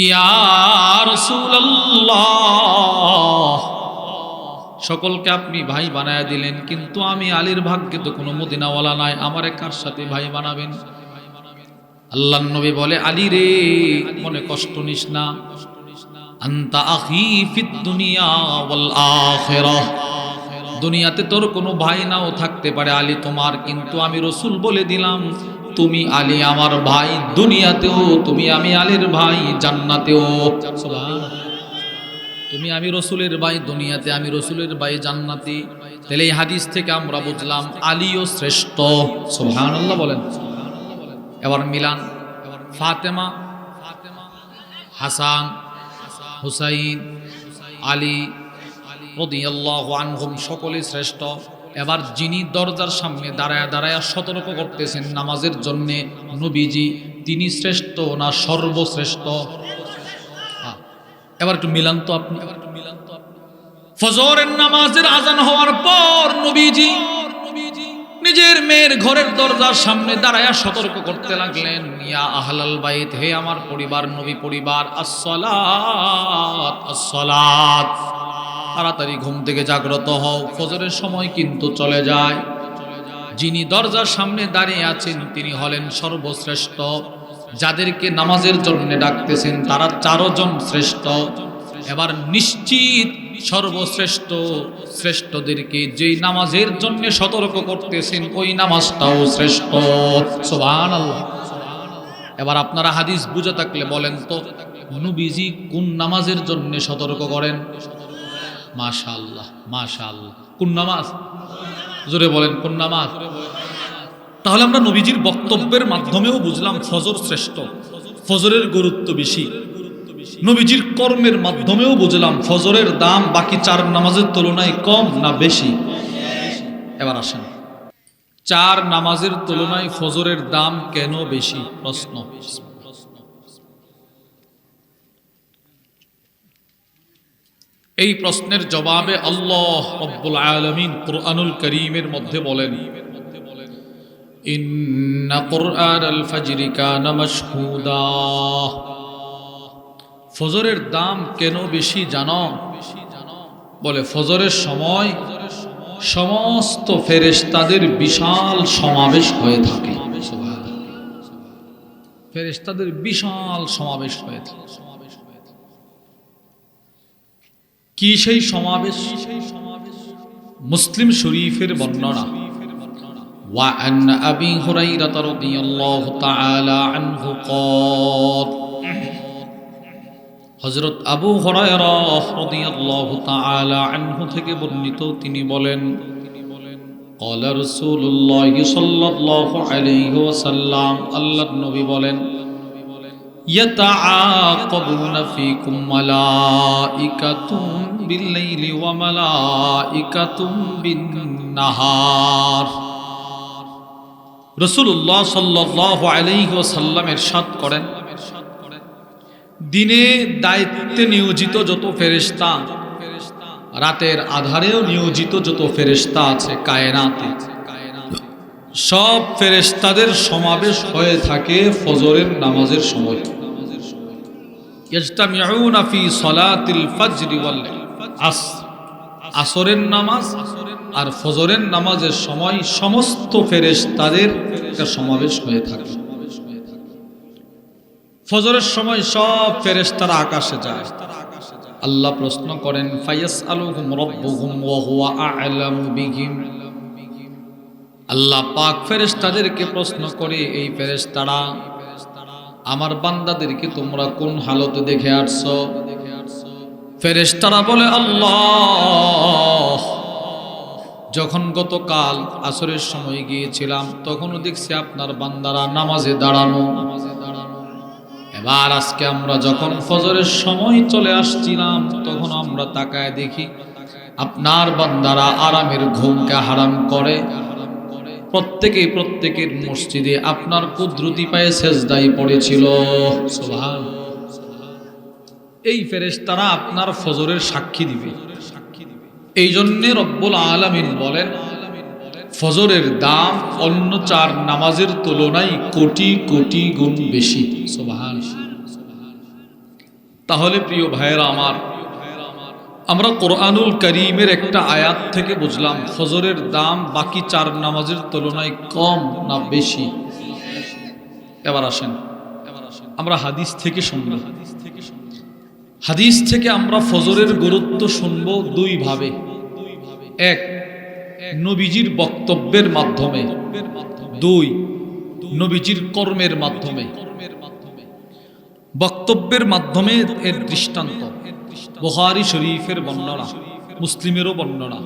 ইয়া রাসূলুল্লাহ, সকলকে আপনি ভাই বানায়া দিলেন, কিন্তু আমি আলীর ভাগ্যে তো কোনো মদিনাওয়ালা নাই, আমারে কার সাথে ভাই বানাবেন? আল্লাহর নবী বলে, আলী রে, মনে কষ্ট নিস না, আনতা আখি ফিদ দুনিয়া ওয়াল আখিরাহ, দুনিয়াতে তোর কোনো ভাই নাও থাকতে পারে আলী তোমার, কিন্তু আমি রাসূল বলে দিলাম, তুমি আলী আমার ভাই, দুনিয়াতেও তুমি আমি আলীর ভাই, জান্নাতেও। সুবহানাল্লাহ। তুমি আমি রাসূলের ভাই দুনিয়াতে, আমি রাসূলের ভাই জান্নাতে। তাহলে এই হাদিস থেকে আমরা বুঝলাম আলীও শ্রেষ্ঠ। সুবহানাল্লাহ বলেন। এবার মিলান, ফাতেমা, হাসান, হুসাইন, আলী রাদিয়াল্লাহু আনহুম সকলে শ্রেষ্ঠ। এবার যিনি দরজার সামনে দাঁড়ায় দাঁড়ায় সতর্ক করতেছেন নামাজের জন্য, নবীজি, তিনি শ্রেষ্ঠ না সর্বশ্রেষ্ঠ? এবার একটু মিলান তো আপনি। ফজরের নামাজের আজান হওয়ার পর নবীজি নিজের মেয়ের ঘরের দরজার সামনে দাঁড়ায় সতর্ক করতে লাগলেন, ইয়া আহলাল বাইত, হে আমার পরিবার, নবী পরিবার, আসসালাত আসসালাত, তাড়াতাড়ি ঘুম থেকে জাগ্রত হও, ফজরের সময় কিন্তু চলে যায়। যিনি দরজার সামনে দাঁড়িয়ে আছেন তিনি হলেন সর্বশ্রেষ্ঠ। যাদেরকে নামাজের জন্য ডাকতেছেন তারা 4 জন শ্রেষ্ঠ। এবার নিশ্চিত সর্বশ্রেষ্ঠ শ্রেষ্ঠদেরকে যেই নামাজের জন্য সতর্ক করতেছেন ওই নামাজটাও শ্রেষ্ঠ। সুবহানাল্লাহ। এবার আপনারা হাদিস বুঝে থাকলে বলেন তো, নবীজি কোন নামাজের জন্য সতর্ক করেন? মাশাআল্লাহ মাশাআল্লাহ। কোন নামাজ? জোরে বলেন, কোন নামাজ? তাহলে আমরা নবীজির বক্তব্যের মাধ্যমেও বুঝলাম ফজর শ্রেষ্ঠ, ফজরের গুরুত্ব বেশি। নবীজির কর্মের মাধ্যমেও বুঝলাম ফজরের দাম বাকি 4 নামাজের তুলনায় কম না বেশি? এবার আসেন, 4 নামাজের তুলনায় ফজরের দাম কেন বেশি? প্রশ্ন। এই প্রশ্নের জবাবে আল্লাহ রাব্বুল আলামিন কুরআনুল কারীমের মধ্যে বলেন, ইন্না কুরআনাল ফাজরি কানা মাশহুদা। ফজরের দাম কেন বেশি জানো? বলে ফজরের সময় সমস্ত ফেরেশতাদের বিশাল সমাবেশ হয়ে থাকে। ফেরেশতাদের বিশাল সমাবেশ হয়ে থাকে। কি সেই সমাবেশ? মুসলিম শরীফের বর্ণনা, ওয়া আন আবি হুরায়রা রাদিয়াল্লাহু তাআলা আনহু ক্বাল, হযরত আবু হুরায়রা রাদিয়াল্লাহু তাআলা আনহু থেকে বর্ণিত, তিনি বলেন, ক্বালা রাসূলুল্লাহ সাল্লাল্লাহু আলাইহি ওয়াসাল্লাম, আল্লাহর নবী বলেন, ইয়াতাআকাবুনা ফীকুম মালাইকাতুন বিল-লাইলি ওয়া মালাইকাতুন বিন-নাহার। রাসূলুল্লাহ সাল্লাল্লাহু আলাইহি ওয়াসাল্লাম ইরশাদ করেন, দিনে দায়িত্বে নিয়োজিত যত ফেরেশতা, রাতের আধারেও নিয়োজিত যত ফেরেশতা আছে কায়নাতে, সব ফেরেশতাদের সমাবেশ হয়ে থাকে ফজরের নামাজের সময়। ইয়াজতামিউনা ফি সালাতিল ফাজরি ওয়াল আসর, আসরের নামাজ আর ফজরের নামাজের সময় সমস্ত ফেরেশতাদের একটা সমাবেশ হয়ে থাকে। ফজরের সময় সব ফেরেশতারা আকাশে যায়। আল্লাহ প্রশ্ন করেন, ফায়াসআলুহুম রাব্বুহুম ওয়া হুয়া আ'লামু বিহিম। আল্লাহ পাক ফেরেশতাদেরকে প্রশ্ন করে, এই ফেরেশতারা আমার বান্দাদেরকে তোমরা কোন হালতে দেখে আসছো? ফেরেশতারা বলে, আল্লাহ, যখন গতকাল আসরের সময় গিয়েছিলাম তখনও দেখছি আপনার বান্দারা নামাজে দাঁড়ানো। এবার আজকে আমরা যখন ফজরের সময় চলে আসছিলাম তখন আমরা তাকায় দেখি আপনার বান্দারা আরামের ঘুমকে হারাম করে প্রত্যেকের মসজিদে আপনার কুদরতি পায়ে সেজদায় পড়েছিল। সুবহানাল্লাহ। এই ফেরেশতারা আপনার ফজরের সাক্ষী দিবে। এই জন্যে রব্বুল আলামিন বলেন, ফজরের দাম অন্য 4 নামাজের তুলনায় কোটি কোটি গুণ বেশি। সুবহানাল্লাহ। তাহলে প্রিয় ভাইয়েরা আমার, আমরা কোরআনুল কারীমের একটা আয়াত থেকে বুঝলাম ফজরের দাম বাকি 4 নামাজের তুলনায় কম না বেশি? এবার আসেন আমরা হাদিস থেকে শুনব। হাদিস থেকে আমরা ফজরের গুরুত্ব শুনব দুই ভাবে। এক, নবীজির বক্তব্যের মাধ্যমে। দুই, নবীজির কর্মের মাধ্যমে। বক্তব্যের মাধ্যমে এর দৃষ্টান্ত বুখারী শরীফের বর্ণনা, মুসলিমেরও বর্ণনা।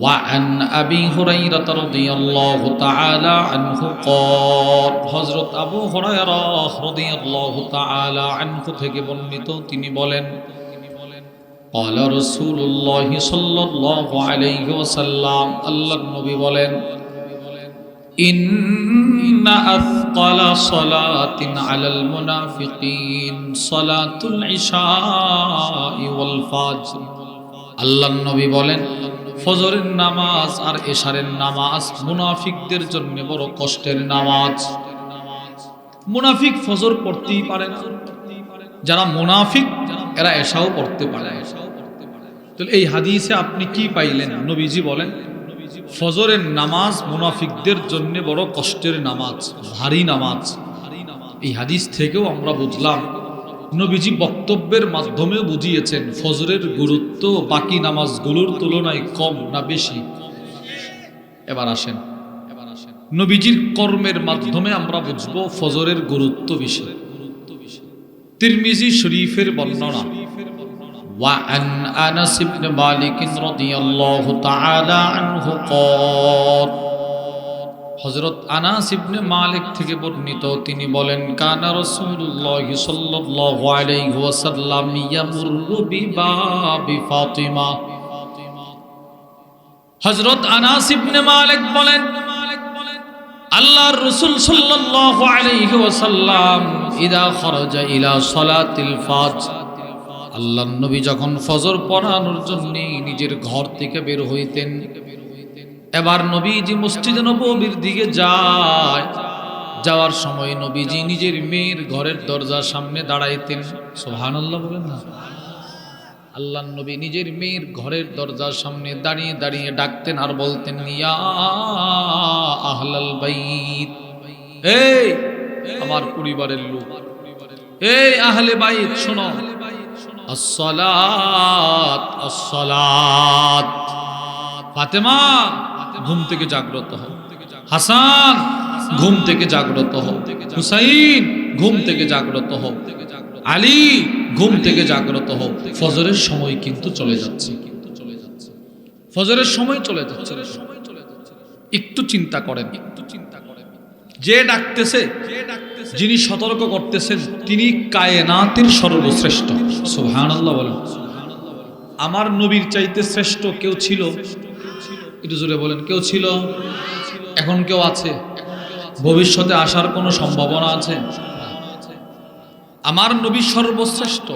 وعن أبي هريرة رضي الله تعالى عنه قال হযরত আবু হুরায়রা রাদিয়াল্লাহু তাআলা আনহু থেকে বর্ণিত, তিনি বলেন قال رسول الله صلى الله عليه وسلم, আল্লাহর নবী বলেন إن أثقل صلاة على المنافقين صلاة العشاء والفجر, আল্লাহর নবী বলেন ফজরের নামাজ আর এশারের নামাজ মুনাফিকদের জন্য বড় কষ্টের নামাজ। মুনাফিক ফজর পড়তেই পারে না, যারা মুনাফিক এরা এশাও পড়তে পারে। তাহলে এই হাদিসে আপনি কি পাইলেন? নবীজি বলেন ফজরের নামাজ মুনাফিকদের জন্য বড় কষ্টের নামাজ, ভারী নামাজ। এই হাদিস থেকেও আমরা বুঝলাম নবীজি বক্তব্যের মাধ্যমেও বুঝিয়েছেন ফজরের গুরুত্ব বাকি নামাজগুলোর তুলনায় কম না বেশি? এবার আসেন নবীজির কর্মের মাধ্যমে আমরা বুঝব ফজরের গুরুত্ব বেশি। তিরমিজি শরীফের বর্ণনা وعن أنس بن مالك رضي الله تعالى عنه قال, হযরত আনাস ইবনে মালিক থেকে বর্ণিত, তিনি বলেন কানা রাসূলুল্লাহ সাল্লাল্লাহু আলাইহি ওয়াসাল্লাম ইয়ামুরু বিবাবি ফাতিমা। হযরত আনাস ইবনে মালিক বলেন আল্লাহর রাসূল সাল্লাল্লাহু আলাইহি ওয়াসাল্লাম ইদা খরাজা ইলা সালাতিল ফজর, আল্লাহর নবী যখন ফজর পড়ানোর জন্য নিজের ঘর থেকে বের হইতেন, এবার নবীজি মসজিদে নববীর দিকে যায়, যাওয়ার সময় নবীজি নিজের মেয়ের ঘরের দরজার সামনে দাঁড়াইতেন। সুবহানাল্লাহ বলেন না? আল্লাহর নবী নিজের মেয়ের ঘরের দরজার সামনে দাঁড়িয়ে দাঁড়িয়ে ডাকতেন আর বলতেন ইয়া আহলাল বাইত, এই আমার পরিবারের লোক, এই আহলে বাইত শোনো, আসসালাত আসসালাত। ফাতেমা ঘুম থেকে জাগ্রত হও, হাসান ঘুম থেকে জাগ্রত হও, হুসাইন ঘুম থেকে জাগ্রত হও, আলী ঘুম থেকে জাগ্রত হও। ফজরের সময় কিন্তু চলে যাচ্ছে, ফজরের সময় চলে যাচ্ছে। একটু চিন্তা করেন, যে ডাকতেছে, যিনি সতর্ক করতেছেন, তিনি কায়নাতের সর্বশ্রেষ্ঠ। সুবহানাল্লাহ বলেন। আমার নবীর চাইতে শ্রেষ্ঠ কেউ ছিল? একটু জোরে বলেন, কেউ ছিল? এখন কেউ আছে? ভবিষ্যতে আসার কোনো সম্ভাবনা আছে? আমার নবী সর্বশ্রেষ্ঠ।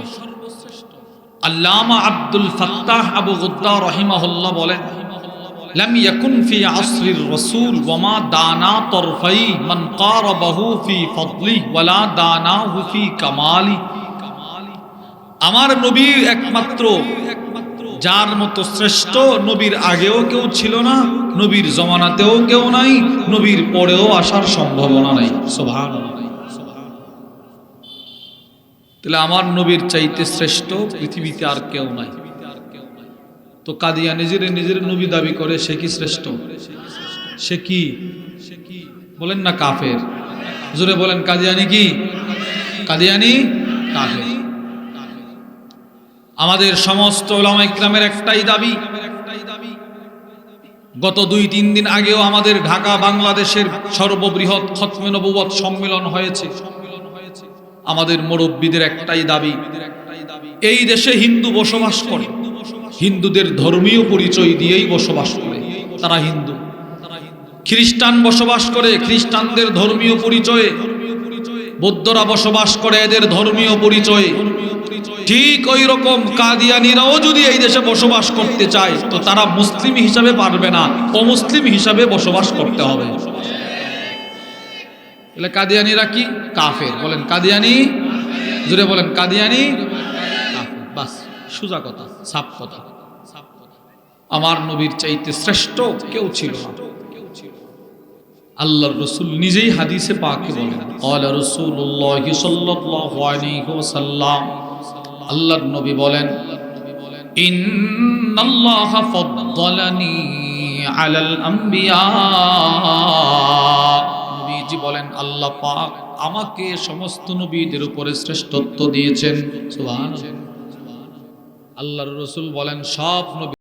আল্লামা আব্দুল ফাত্তাহ আবু গুদ্দা রাহিমাহুল্লাহ বলেন লাম ইয়াকুন ফি আসরির রাসূল ওয়া মা দানা তরফাই মান কারাবাহু ফি ফাদলি ওয়ালা দানাহু ফি কামালি। আমার নবী একমাত্র, যার মতো শ্রেষ্ঠ নবীর আগেও কেউ ছিল না, নবীর জমানাতেও কেউ নাই, নবীর পরেও আসার সম্ভাবনা নাই। সুবহানাল্লাহ। তাহলে আমার নবীর চাইতে শ্রেষ্ঠ পৃথিবীতে আর কেউ নাই। তো কাদিয়া নিজের নবী দাবি করে, সে কি শ্রেষ্ঠ? সে কি বলেন না? কাফের। জোরে বলেন, কাদিয়ানি কি? কাদিয়ানি কাফের। আমাদের সমস্ত উলামা ইকরামের একটাই দাবি, গত 2-3 দিন আগেও আমাদের ঢাকা বাংলাদেশের সর্ববৃহৎ খতমে নবুয়ত সম্মেলন হয়েছে। আমাদের মুরব্বীদের একটাই দাবি, এই দেশে হিন্দু বসবাস করে, হিন্দুদের ধর্মীয় পরিচয় দিয়েই বসবাস করে, তারা হিন্দু। খ্রিস্টান বসবাস করে, খ্রিস্টানদের ধর্মীয় পরিচয়ে। বৌদ্ধরা বসবাস করে, এদের ধর্মীয় পরিচয়ে। ঠিক ওই রকম কাদিয়ানীরাও যদি এই দেশে বসবাস করতে চায়, তো তারা মুসলিম হিসাবে পারবে না, অমুসলিম হিসাবে বসবাস করতে হবে। কাদিয়ানীরা কি? কাফের। বলেন কাদিয়ানি, জোরে বলেন কাদিয়ানি। বাস, সোজা কথা, সাফ কথা। আমার নবীর চাইতে শ্রেষ্ঠ কেউ ছিল না। আল্লাহর রাসূল নিজেই হাদিসে পাকে বলেন, ক্বালা রাসূলুল্লাহ সাল্লাল্লাহু আলাইহি ওয়াসাল্লাম, আল্লাহর নবী বলেন, ইন্নাল্লাহা ফাদ্দালানি আলাল আম্বিয়া। নবীজি বলেন, আল্লাহ পাক আমাকে সমস্ত নবীদের উপরে শ্রেষ্ঠত্ব দিয়েছেন। সুবহানাল্লাহ। আল্লাহর রাসূল বলেন, সব নবী